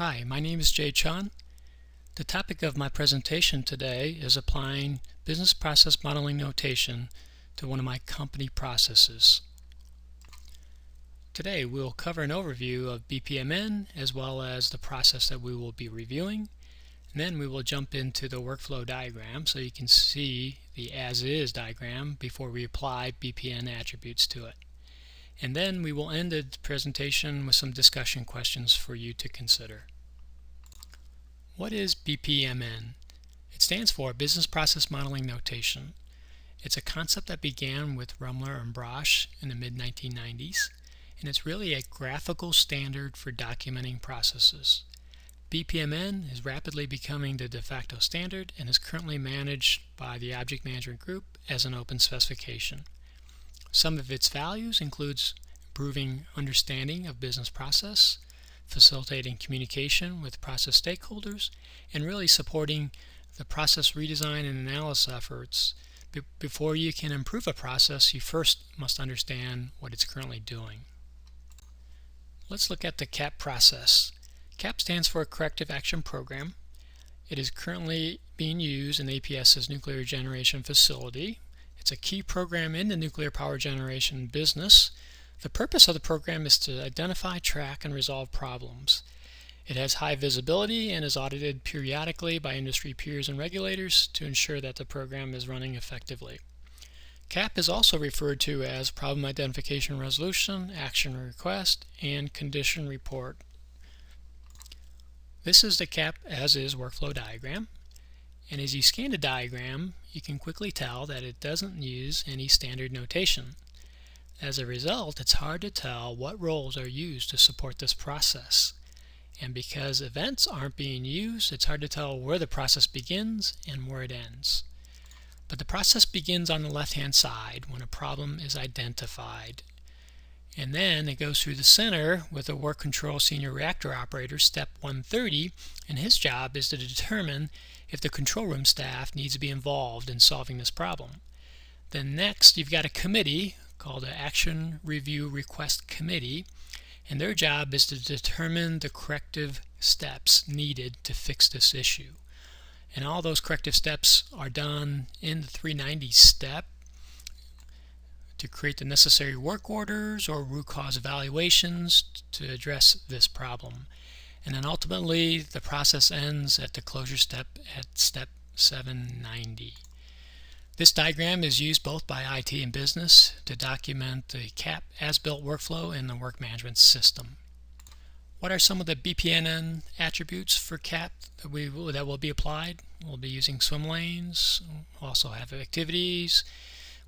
Hi, my name is Jay Chun. The topic of my presentation today is applying business process modeling notation to one of my company processes. Today we'll cover an overview of BPMN as well as the process that we will be reviewing, and then we will jump into the workflow diagram so you can see the as-is diagram before we apply BPMN attributes to it. And then we will end the presentation with some discussion questions for you to consider. What is BPMN? It stands for Business Process Modeling Notation. It's a concept that began with Rummler and Brosch in the mid-1990s, and it's really a graphical standard for documenting processes. BPMN is rapidly becoming the de facto standard and is currently managed by the Object Management Group as an open specification. Some of its values includes improving understanding of business process, facilitating communication with process stakeholders, and really supporting the process redesign and analysis efforts. Before you can improve a process, you first must understand what it's currently doing. Let's look at the CAP process. CAP stands for Corrective Action Program. It is currently being used in APS's nuclear generation facility. It's a key program in the nuclear power generation business. The purpose of the program is to identify, track, and resolve problems. It has high visibility and is audited periodically by industry peers and regulators to ensure that the program is running effectively. CAP is also referred to as Problem Identification Resolution, Action Request, and Condition Report. This is the CAP as-is workflow diagram. And as you scan the diagram, you can quickly tell that it doesn't use any standard notation. As a result, it's hard to tell what roles are used to support this process. And because events aren't being used, it's hard to tell where the process begins and where it ends. But the process begins on the left-hand side when a problem is identified. And then it goes through the center with a work control senior reactor operator, step 130, and his job is to determine if the control room staff needs to be involved in solving this problem. Then next, you've got a committee called the Action Review Request Committee, and their job is to determine the corrective steps needed to fix this issue. And all those corrective steps are done in the 390 step to create the necessary work orders or root cause evaluations to address this problem. And then ultimately the process ends at the closure step at step 790. This diagram is used both by IT and business to document the CAP as-built workflow in the work management system. What are some of the BPMN attributes for CAP that will be applied? We'll be using swim lanes. We'll also have activities.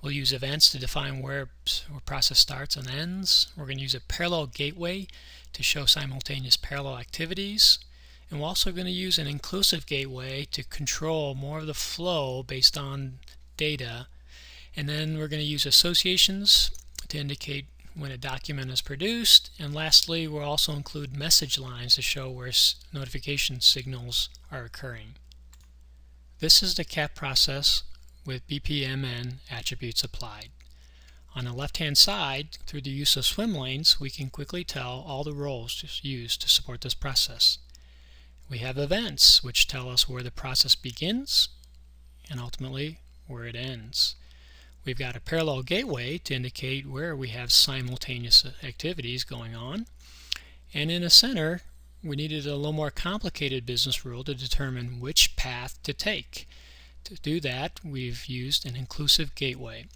We'll use events to define where a process starts and ends. We're going to use a parallel gateway to show simultaneous parallel activities. And we're also going to use an inclusive gateway to control more of the flow based on data. And then we're going to use associations to indicate when a document is produced. And lastly, we'll also include message lines to show where notification signals are occurring. This is the CAP process with BPMN attributes applied. On the left-hand side, through the use of swim lanes, we can quickly tell all the roles used to support this process. We have events, which tell us where the process begins and ultimately where it ends. We've got a parallel gateway to indicate where we have simultaneous activities going on. And in the center, we needed a little more complicated business rule to determine which path to take. To do that, we've used an inclusive gateway.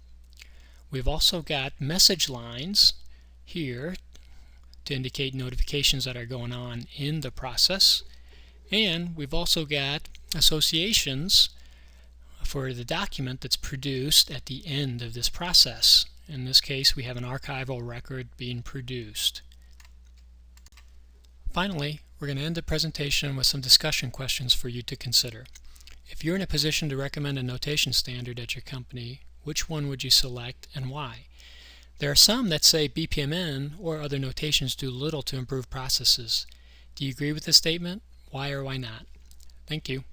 We've also got message lines here to indicate notifications that are going on in the process. And we've also got associations for the document that's produced at the end of this process. In this case, we have an archival record being produced. Finally, we're going to end the presentation with some discussion questions for you to consider. If you're in a position to recommend a notation standard at your company, which one would you select and why? There are some that say BPMN or other notations do little to improve processes. Do you agree with this statement? Why or why not? Thank you.